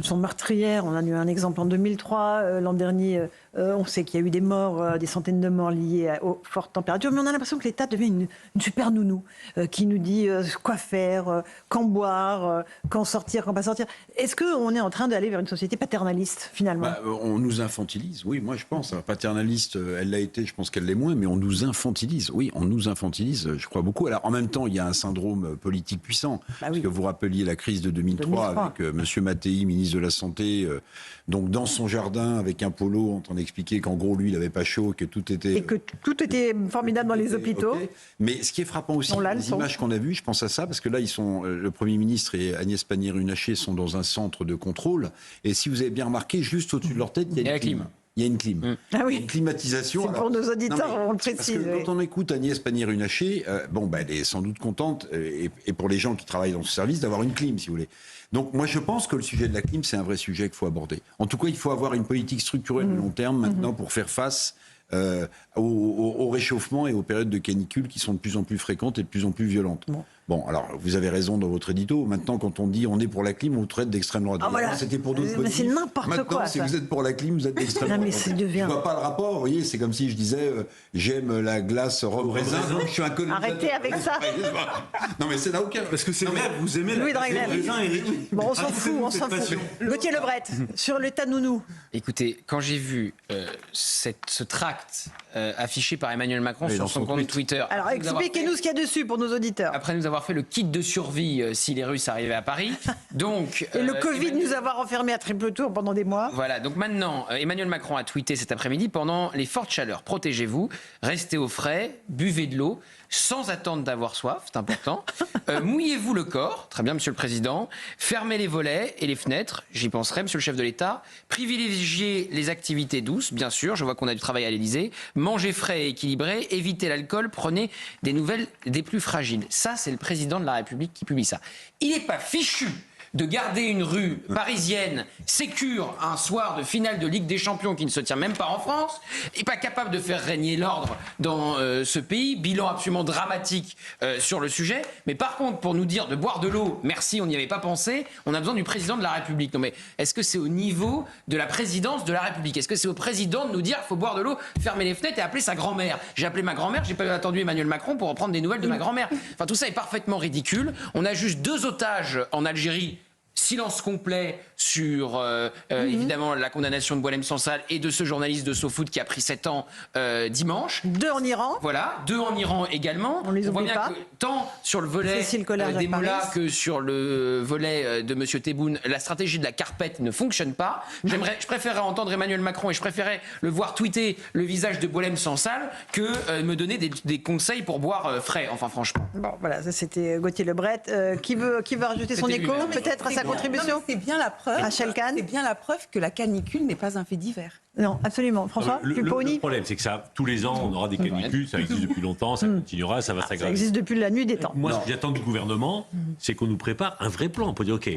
sont meurtrières. On a eu un exemple en 2003. L'an dernier, on sait qu'il y a eu des morts, des centaines de morts liées aux fortes températures. Mais on a l'impression que l'État devient une super nounou qui nous dit quoi faire, quand boire, quand sortir, quand pas sortir. Est-ce qu'on est en train d'aller vers une société paternaliste, finalement ? On nous infantilise, oui, moi je pense. Paternaliste, elle l'a été, je pense qu'elle l'est moins, mais on nous infantilise. Oui, on nous infantilise, je crois beaucoup. Alors en même temps, il y a un syndrome politique puissant. Parce que vous rappeliez la crise de 2003 avec M. Mattei, ministre de la Santé, donc dans son jardin avec un polo en train d'expliquer qu'en gros lui il n'avait pas chaud, que tout était... Et que tout était formidable dans les hôpitaux. Okay. Mais ce qui est frappant aussi, les images qu'on a vues, je pense à ça, parce que là le Premier ministre et Agnès Pannier-Runacher sont dans un centre de contrôle, et si vous avez bien remarqué, juste au-dessus de leur tête, il y a une clim. Il y a une clim. Ah oui. Une climatisation. C'est pour nos auditeurs, on le précise. Parce que quand on écoute Agnès Pannier-Runacher, elle est sans doute contente, et pour les gens qui travaillent dans ce service, d'avoir une clim, si vous voulez. Donc moi je pense que le sujet de la clim, c'est un vrai sujet qu'il faut aborder. En tout cas, il faut avoir une politique structurelle de long terme maintenant pour faire face au réchauffement et aux périodes de canicule qui sont de plus en plus fréquentes et de plus en plus violentes. Bon, alors, vous avez raison dans votre édito. Maintenant, quand on dit on est pour la clim, on vous traite d'extrême droite. C'était pour d'autres motifs. C'est n'importe quoi. Maintenant, si vous êtes pour la clim, vous êtes d'extrême droite. Je ne vois pas le rapport. Vous voyez, c'est comme si je disais j'aime la glace rhum raisin. Je suis un colonisateur. Arrêtez avec ça. Non, mais ça n'a aucun. Parce que c'est vrai, vous aimez Louis la glace raisin, Éric. Bon, on s'en fout, on s'en fout. Gauthier Lebret, sur l'état nounou. Écoutez, quand j'ai vu ce tract affiché par Emmanuel Macron sur son compte Twitter... Alors, expliquez-nous ce qu'il y a dessus pour nos auditeurs. Après nous avoir fait le kit de survie si les Russes arrivaient à Paris. Donc, et le Covid nous avoir enfermés à triple tour pendant des mois. Voilà, donc maintenant, Emmanuel Macron a tweeté cet après-midi, pendant les fortes chaleurs, protégez-vous, restez au frais, buvez de l'eau, sans attendre d'avoir soif, c'est important. Mouillez-vous le corps, très bien Monsieur le Président, fermez les volets et les fenêtres, j'y penserai Monsieur le chef de l'État, privilégiez les activités douces, bien sûr, je vois qu'on a du travail à l'Élysée, mangez frais et équilibré, évitez l'alcool, prenez des nouvelles des plus fragiles. Ça, c'est le président de la République qui publie ça. Il n'est pas fichu de garder une rue parisienne sécure un soir de finale de Ligue des Champions qui ne se tient même pas en France, et pas capable de faire régner l'ordre dans ce pays, bilan absolument dramatique sur le sujet. Mais par contre, pour nous dire de boire de l'eau, merci, on n'y avait pas pensé, on a besoin du président de la République. Non mais est-ce que c'est au niveau de la présidence de la République? Est-ce que c'est au président de nous dire qu'il faut boire de l'eau, fermer les fenêtres et appeler sa grand-mère? J'ai appelé ma grand-mère, j'ai pas attendu Emmanuel Macron pour reprendre des nouvelles de ma grand-mère. Enfin, tout ça est parfaitement ridicule. On a juste 2 otages en Algérie. Silence complet sur, évidemment, la condamnation de Boualem Sansal et de ce journaliste de SoFoot qui a pris 7 ans dimanche. 2 en Iran. Voilà, 2 en Iran également. On les oublie voit bien pas. que tant sur le volet des mollahs que sur le volet de M. Tebboune, la stratégie de la carpette ne fonctionne pas. Je préférerais entendre Emmanuel Macron et je préférerais le voir tweeter le visage de Boualem Sansal que me donner des conseils pour boire frais, enfin franchement. Bon, voilà, ça c'était Gauthier Lebret. Qui veut rajouter son écho, peut-être, à sa contribution? C'est bien la preuve. Rachel Kahn. C'est bien la preuve que la canicule n'est pas un fait divers. Non, absolument. François, le problème, c'est que tous les ans, on aura des canicules, ça existe depuis longtemps, ça continuera, ça va s'aggraver. Ça existe depuis la nuit des temps. Moi, ce que j'attends du gouvernement, c'est qu'on nous prépare un vrai plan pour dire, OK,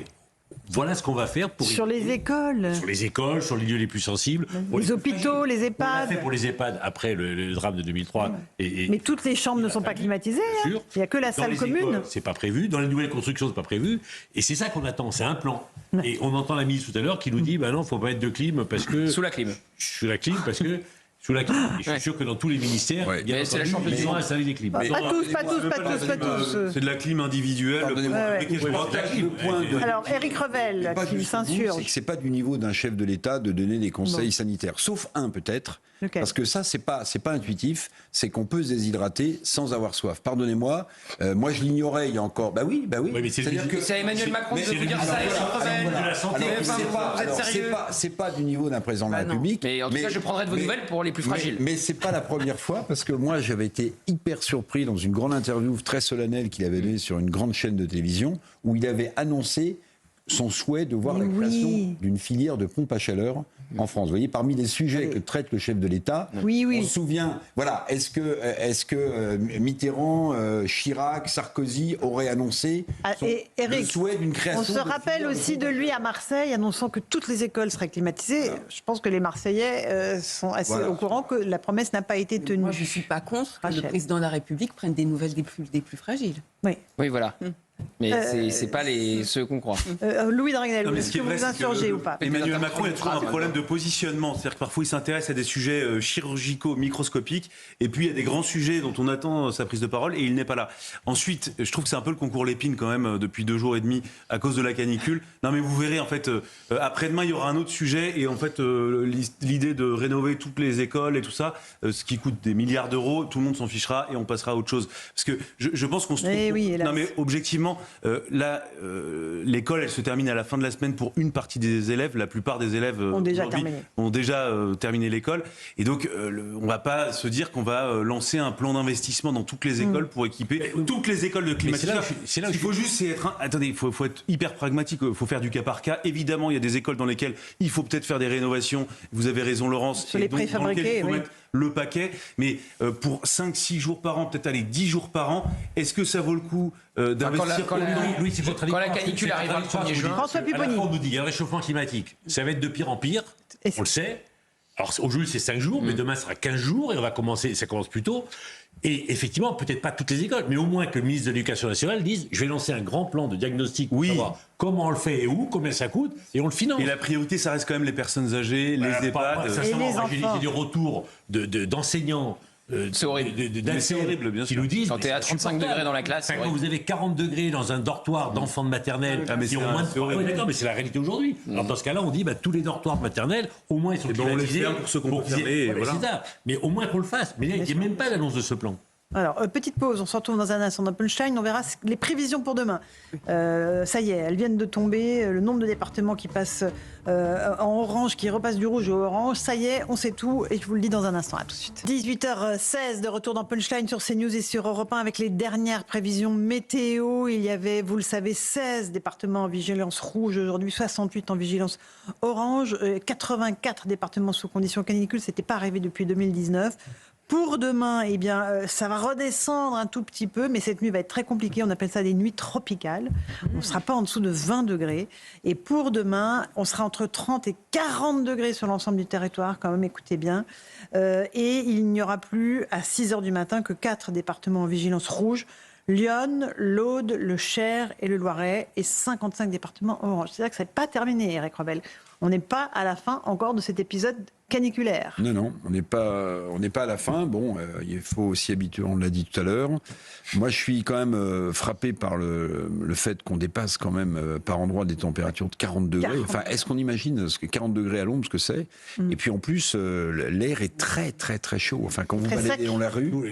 voilà ce qu'on va faire pour... Sur les écoles. Sur les écoles, sur les lieux les plus sensibles. Les hôpitaux, les EHPAD. On l'a fait pour les EHPAD après le drame de 2003. Mais toutes les chambres ne sont pas climatisées. Hein. Il n'y a que la salle commune. C'est pas prévu. Dans les nouvelles constructions, c'est pas prévu. Et c'est ça qu'on attend, c'est un plan. Et on entend la ministre tout à l'heure qui nous dit, bah non, il ne faut pas mettre de clim parce que... Sous la clim. Sous la clim parce que... Sous la clim. Et je suis sûr que dans tous les ministères, ils ont installé des clims. Pas tous. C'est de la clim individuelle. Alors, Éric Revel, qui s'insurge. C'est que c'est pas du niveau d'un chef de l'État de donner des conseils sanitaires. Sauf un, peut-être. Okay. Parce que ça, c'est pas intuitif. C'est qu'on peut se déshydrater sans avoir soif. Pardonnez-moi. Moi, je l'ignorais il y a encore. Bah oui. Mais c'est Emmanuel Macron qui veut dire ça. C'est pas du niveau d'un président de la République. Mais en tout cas, je prendrai de vos nouvelles pour les plus fragiles. Mais c'est pas la première fois, parce que moi, j'avais été hyper surpris dans une grande interview très solennelle qu'il avait donnée sur une grande chaîne de télévision, où il avait annoncé son souhait de voir la création d'une filière de pompes à chaleur en France. Vous voyez, parmi les sujets que traite le chef de l'État, on se souvient, voilà, est-ce que Mitterrand, Chirac, Sarkozy auraient annoncé le souhait d'une création... On se rappelle aussi de lui à Marseille, annonçant que toutes les écoles seraient climatisées. Voilà. Je pense que les Marseillais sont assez au courant que la promesse n'a pas été tenue. Moi, je ne suis pas contre que le président de la République prenne des nouvelles des plus fragiles. Oui, voilà. Mais c'est pas ceux qu'on croit. Louis Dragnel, Non, mais est-ce ce qui que est vous vrai, vous c'est que insurgez ou pas? Emmanuel Macron, il a toujours un problème de positionnement. C'est-à-dire que parfois, il s'intéresse à des sujets chirurgicaux, microscopiques, et puis il y a des grands sujets dont on attend sa prise de parole, et il n'est pas là. Ensuite, je trouve que c'est un peu le concours Lépine quand même, depuis 2 jours et demi, à cause de la canicule. Non, mais vous verrez, en fait, après-demain, il y aura un autre sujet, et en fait, l'idée de rénover toutes les écoles et tout ça, ce qui coûte des milliards d'euros, tout le monde s'en fichera, et on passera à autre chose. Parce que je pense qu'on se trouve... oui, hélas. Non, mais objectivement, là... l'école, elle se termine à la fin de la semaine pour une partie des élèves. La plupart des élèves Ont déjà terminé l'école. Et donc, on ne va pas se dire qu'on va lancer un plan d'investissement dans toutes les écoles pour équiper toutes les écoles de climatiseurs. Il faut juste attendez, il faut être hyper pragmatique. Il faut faire du cas par cas. Évidemment, il y a des écoles dans lesquelles il faut peut-être faire des rénovations. Vous avez raison, Laurence. Sur les préfabriqués, il faut oui. mettre le paquet. Mais pour 5-6 jours par an, peut-être aller 10 jours par an, est-ce que ça vaut le coup d'investir quand la canicule arrivera le 1er juin. François À la Pupponi. fois, on nous dit qu'il y a un réchauffement climatique. Ça va être de pire en pire. Et On le sait. Alors aujourd'hui, c'est 5 jours, mais demain, ce sera 15 jours et ça commence plus tôt. Et effectivement, peut-être pas toutes les écoles, mais au moins que le ministre de l'Éducation nationale dise je vais lancer un grand plan de diagnostic pour savoir comment on le fait et où, combien ça coûte, et on le finance. Et la priorité, ça reste quand même les personnes âgées, les EHPAD. J'ai des retours d'enseignants. C'est horrible. C'est horrible, bien qui sûr. nous disent. Quand t'es à 35 degrés dans la classe, c'est Quand horrible. vous avez 40 degrés dans un dortoir d'enfants de maternelle, mais qui c'est ont moins de. c'est horrible. Oui, d'accord, mais c'est la réalité aujourd'hui. Alors dans ce cas-là, on dit tous les dortoirs maternels, au moins ils sont Et ben, on les climatisés. fait pour ceux qu'on peut fermer, et voilà. C'est ça. Mais au moins qu'on le fasse. Mais il n'y a même pas l'annonce de ce plan. Alors, petite pause, on se retrouve dans un instant dans Punchline, on verra les prévisions pour demain. Ça y est, elles viennent de tomber, le nombre de départements qui passent en orange, qui repassent du rouge au orange, ça y est, on sait tout, et je vous le dis dans un instant, à tout de suite. 18h16, de retour dans Punchline sur CNews et sur Europe 1 avec les dernières prévisions météo. Il y avait, vous le savez, 16 départements en vigilance rouge aujourd'hui, 68 en vigilance orange, 84 départements sous conditions canicules, c'était pas arrivé depuis 2019. Pour demain, eh bien, ça va redescendre un tout petit peu, mais cette nuit va être très compliquée. On appelle ça des nuits tropicales. On ne sera pas en dessous de 20 degrés. Et pour demain, on sera entre 30 et 40 degrés sur l'ensemble du territoire, quand même, écoutez bien. Et il n'y aura plus, à 6 heures du matin, que 4 départements en vigilance rouge. Lyon, l'Aude, le Cher et le Loiret, et 55 départements orange. C'est-à-dire que ça n'est pas terminé, Eric Revel. On n'est pas à la fin encore de cet épisode caniculaire. Non, on n'est pas à la fin. Bon, il faut s'y habituer, on l'a dit tout à l'heure. Moi, je suis quand même frappé par le fait qu'on dépasse quand même par endroits des températures de 40 degrés. 40. Enfin, est-ce qu'on imagine ce que 40 degrés à l'ombre, ce que c'est? Et puis en plus, l'air est très, très, très chaud. Enfin, quand vous Très baladez sec. dans la rue, Vous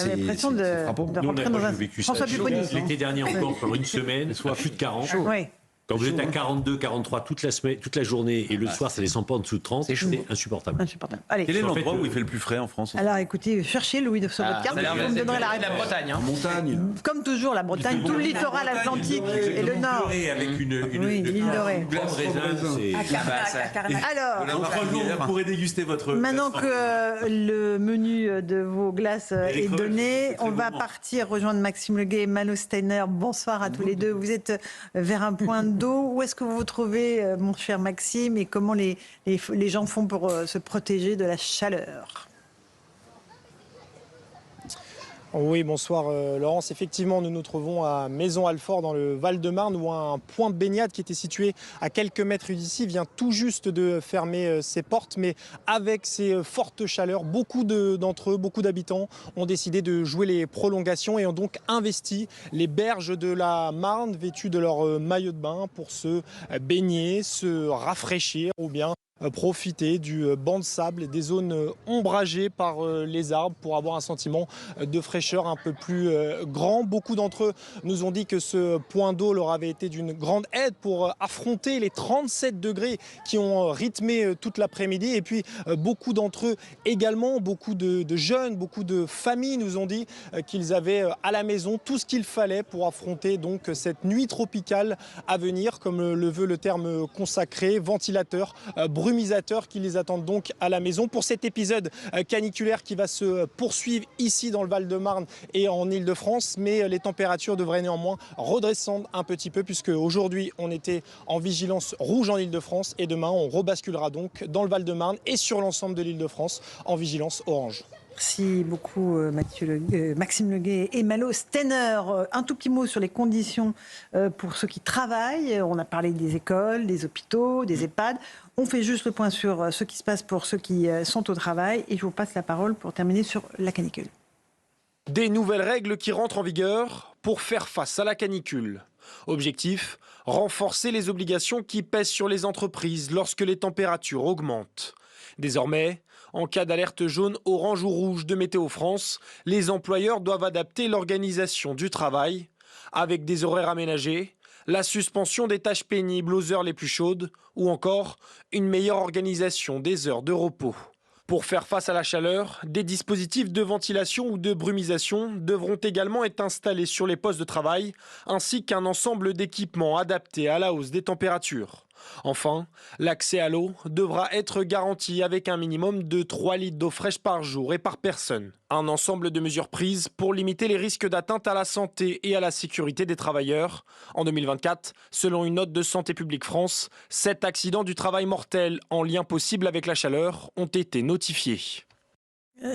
avez l'impression de frappant. rentrer dans un... François Pupponi. L'été dernier encore, pendant une semaine, soit plus de 40. Oui. Quand vous êtes à 42, 43 toute la semaine, toute la journée, et le soir, ça descend pas en dessous de 30, c'est insupportable. Insupportable. Allez. Quel est En fait, l'endroit où il fait le plus frais en France? Alors écoutez, cherchez Louis sur votre carte, ça a l'air vous me donnerez la de la réponse. Bretagne. en montagne. Comme toujours, la Bretagne, tout le littoral atlantique et le nord. Avec une Oui, l'île de Ré. glace raisin, c'est... Alors, Dans 3 jours, vous pourrez déguster votre... maintenant que le menu de vos glaces est Revel, donné, c'est très on va gourmand. partir rejoindre Maxime Leguet et Mano Steiner. Bonsoir à tous les deux. Vous êtes vers un point d'eau. Où est-ce que vous vous trouvez, mon cher Maxime, et comment les gens font pour se protéger de la chaleur? Oui, bonsoir Laurence. Effectivement, nous nous trouvons à Maison-Alfort dans le Val-de-Marne où un point de baignade qui était situé à quelques mètres d'ici vient tout juste de fermer ses portes. Mais avec ces fortes chaleurs, beaucoup d'entre eux, beaucoup d'habitants ont décidé de jouer les prolongations et ont donc investi les berges de la Marne vêtues de leur maillot de bain pour se baigner, se rafraîchir ou bien profiter du banc de sable et des zones ombragées par les arbres pour avoir un sentiment de fraîcheur un peu plus grand. Beaucoup d'entre eux nous ont dit que ce point d'eau leur avait été d'une grande aide pour affronter les 37 degrés qui ont rythmé toute l'après-midi. Et puis beaucoup d'entre eux également, beaucoup de jeunes, beaucoup de familles nous ont dit qu'ils avaient à la maison tout ce qu'il fallait pour affronter donc cette nuit tropicale à venir, comme le veut le terme consacré, ventilateur, brumisateur qui les attendent donc à la maison pour cet épisode caniculaire qui va se poursuivre ici dans le Val-de-Marne et en Ile-de-France. Mais les températures devraient néanmoins redescendre un petit peu puisque aujourd'hui on était en vigilance rouge en Ile-de-France et demain on rebasculera donc dans le Val-de-Marne et sur l'ensemble de l'Ile-de-France en vigilance orange. Merci beaucoup Maxime Leguet et Malo Stenner. Un tout petit mot sur les conditions pour ceux qui travaillent. On a parlé des écoles, des hôpitaux, des EHPAD. On fait juste le point sur ce qui se passe pour ceux qui sont au travail. Et je vous passe la parole pour terminer sur la canicule. Des nouvelles règles qui rentrent en vigueur pour faire face à la canicule. Objectif, renforcer les obligations qui pèsent sur les entreprises lorsque les températures augmentent. Désormais, en cas d'alerte jaune, orange ou rouge de Météo France, les employeurs doivent adapter l'organisation du travail avec des horaires aménagés, la suspension des tâches pénibles aux heures les plus chaudes ou encore une meilleure organisation des heures de repos. Pour faire face à la chaleur, des dispositifs de ventilation ou de brumisation devront également être installés sur les postes de travail, ainsi qu'un ensemble d'équipements adaptés à la hausse des températures. Enfin, l'accès à l'eau devra être garanti avec un minimum de 3 litres d'eau fraîche par jour et par personne. Un ensemble de mesures prises pour limiter les risques d'atteinte à la santé et à la sécurité des travailleurs. En 2024, selon une note de Santé publique France, 7 accidents du travail mortels en lien possible avec la chaleur ont été notifiés.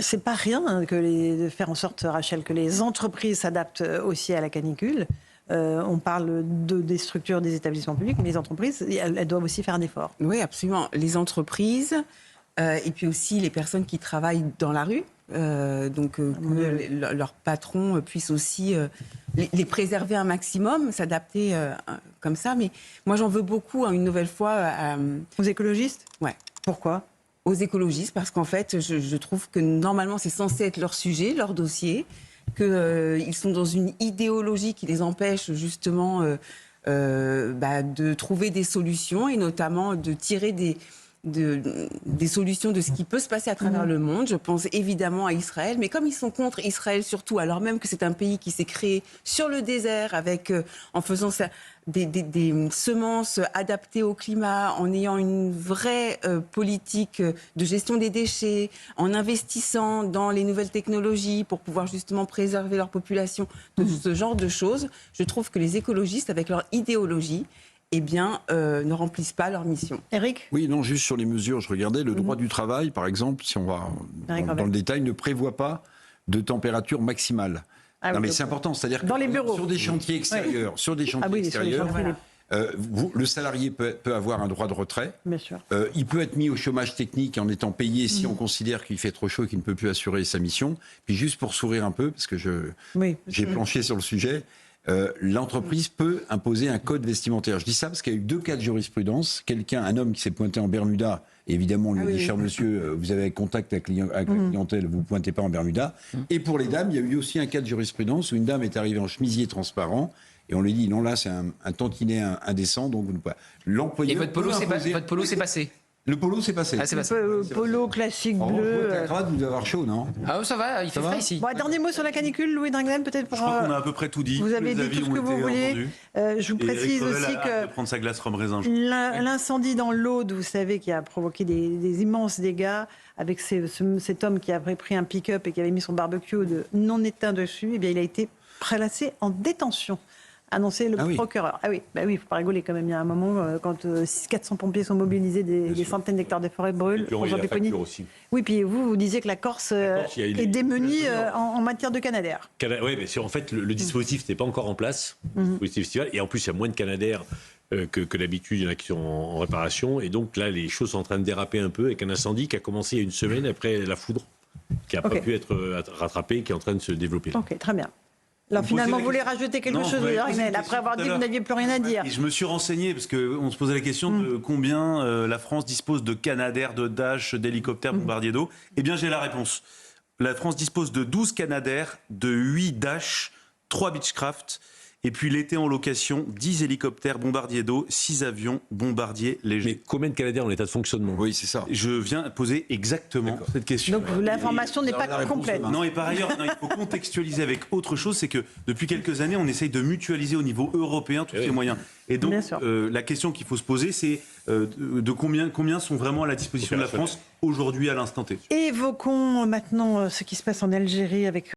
C'est pas rien de faire en sorte, Rachel, que les entreprises s'adaptent aussi à la canicule. On parle des structures des établissements publics, mais les entreprises, elles doivent aussi faire un effort. Oui, absolument. Les entreprises et puis aussi les personnes qui travaillent dans la rue. Que leur patron puisse aussi les préserver un maximum, s'adapter comme ça. Mais moi, j'en veux beaucoup, une nouvelle fois. Aux écologistes ? Ouais. Pourquoi ? Aux écologistes, parce qu'en fait, je trouve que normalement, c'est censé être leur sujet, leur dossier, qu'ils sont dans une idéologie qui les empêche justement de trouver des solutions et notamment de tirer des solutions de ce qui peut se passer à travers le monde. Je pense évidemment à Israël, mais comme ils sont contre Israël surtout, alors même que c'est un pays qui s'est créé sur le désert en faisant des semences adaptées au climat, en ayant une vraie politique de gestion des déchets, en investissant dans les nouvelles technologies pour pouvoir justement préserver leur population, de ce genre de choses, je trouve que les écologistes, avec leur idéologie, ne remplissent pas leur mission. Éric ? Oui, non, juste sur les mesures, je regardais, le droit du travail, par exemple, si on va dans le détail, ne prévoit pas de température maximale. Ah non, oui, mais donc, c'est important, c'est-à-dire que dans les bureaux. Sur des chantiers extérieurs, le salarié peut avoir un droit de retrait. Bien sûr. Il peut être mis au chômage technique en étant payé si on considère qu'il fait trop chaud et qu'il ne peut plus assurer sa mission. Puis juste pour sourire un peu, parce que j'ai planché sur le sujet, l'entreprise peut imposer un code vestimentaire. Je dis ça parce qu'il y a eu 2 cas de jurisprudence. Un homme qui s'est pointé en Bermuda, évidemment, on lui a dit, cher monsieur, vous avez contact avec la clientèle, vous ne pointez pas en Bermuda. Et pour les dames, il y a eu aussi un cas de jurisprudence où une dame est arrivée en chemisier transparent. Et on lui dit, non, là, c'est un tantinet indécent, donc vous ne pouvez pas. Et votre polo, c'est passé. Le polo, c'est passé. Ah, c'est passé. Polo classique En bleu. revanche, la cravate, vous devez avoir chaud, non ? Ah, ça va, il fait frais ici. Bon, dernier mot sur la canicule, Louis Dringlen, peut-être pour... Je crois qu'on a à peu près tout dit. Vous avez dit tout ce que vous vouliez. Je vous précise aussi que prendre sa glace rhum raisin. l'incendie dans l'Aude, vous savez, qui a provoqué des immenses dégâts, avec cet homme qui avait pris un pick-up et qui avait mis son barbecue non éteint dessus, eh bien, il a été prélassé en détention. Annoncé le procureur. Ah oui, il ne faut pas rigoler quand même. Il y a un moment, quand 400 pompiers sont mobilisés, des centaines d'hectares de forêt brûlent. Aussi. Oui, puis vous disiez que la Corse est démunie en matière de Canadair. Oui, mais en fait, le dispositif n'était pas encore en place. Le dispositif estival, et en plus, il y a moins de Canadair que d'habitude. Il y en a qui sont en réparation. Et donc là, les choses sont en train de déraper un peu avec un incendie qui a commencé il y a une semaine après la foudre, qui n'a pas pu être rattrapé, qui est en train de se développer. Ok, très bien. Alors finalement, vous voulez rajouter quelque chose, après avoir dit que vous n'aviez plus rien à dire. Et je me suis renseigné, parce qu'on se posait la question de combien la France dispose de Canadair, de Dash, d'hélicoptères bombardiers d'eau. Eh bien, j'ai la réponse. La France dispose de 12 Canadair, de 8 Dash, 3 Beechcraft, et puis l'été en location, 10 hélicoptères bombardiers d'eau, 6 avions bombardiers légers. Mais combien de Canadair en état de fonctionnement ? Oui, c'est ça. Je viens poser exactement cette question. Donc l'information n'est pas complète. Non, et par ailleurs, il faut contextualiser avec autre chose, c'est que depuis quelques années, on essaye de mutualiser au niveau européen tous ces moyens. Et donc, la question qu'il faut se poser, c'est de combien sont vraiment à la disposition de la France aujourd'hui à l'instant T. Évoquons maintenant ce qui se passe en Algérie avec